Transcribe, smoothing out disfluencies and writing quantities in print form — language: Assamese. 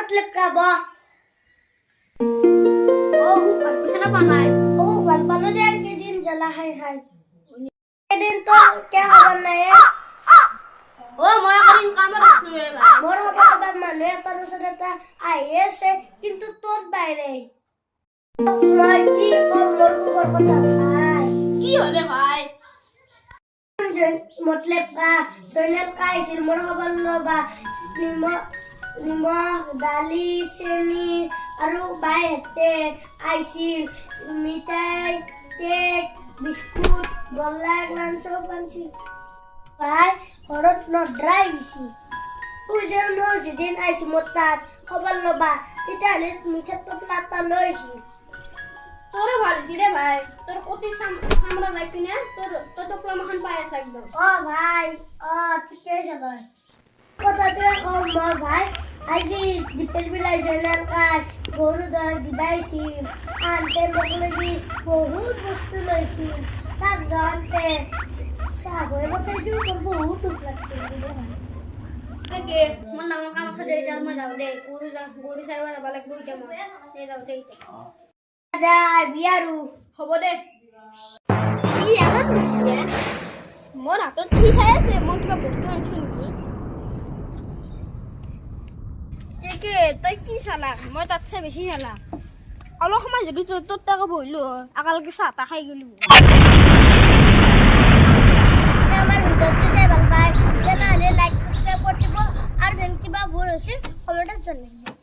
मतलब का बा ओ ऊपर कुछ ना बनाए ओ बन दे के दिन जला है के दिन तो क्या खबर नहीं है ओ মই করিন কাম রাখছু রে ভাই মোর খবর বাদ মানে তার সাথে আইএসে কিন্তু তোর বাইরে মই কি মোর খবর কথা ভাই কি হলে ভাই मतलब का सोनल का इसिर मोर खबर लबा নিমখ দালি চেনি আৰু বাইহেতে আইছিল মিঠাই কেক বিস্কুট গল্লা এগলান সব আনছিল ভাই ঘৰত নড্ৰাই গৈছি তুই যে মোৰ যেদিন আইছি মোৰ তাত খবৰ ল'বা তেতিয়াহ'লে মিঠাই টোপলা এটা লৈ আহিছি তোরে ভালছি রে ভাই তোর কতি সামরা বাইতি না তোর তো প্রমাণ পাই আছে একদম অ ভাই অ ঠিকে আছে তই কথাটোৱে কম মই ভাই আজি দীপেল বিলাই জেনেল কাই গৰু দৰ দিবাইছিল আনতে মোক লাগি বহুত বস্তু লৈছিল তাক যাওঁতে চাহ হৈ পঠাইছিল মোৰ বহুত দুখ লাগছিল কে মোৰ নামৰ কাম আছে দে এতিয়া মই যাওঁ দে গৰু চাৰিব যাব লাগিব এতিয়া মই দে যাওঁ দে যাবি আৰু হ'ব দে ই এমন নেকি মোৰ হাতত কি খাই আছে মই কিবা বস্তু আনিছো নেকি কে তই কি চালা মই তাতছে বেছি চালা অলপ সময় যদি তোৰ তাকে বহিলো আকালকে চাহ তাহ খাই গ'লো আমাৰ ভিডিঅ'টো চাই ভাল পায় তেনেহ'লে লাইক সাবস্ক্ৰাইব কৰি দিব আৰু যেন কিবা ভুল হৈছে কমেণ্টত জনাই দিব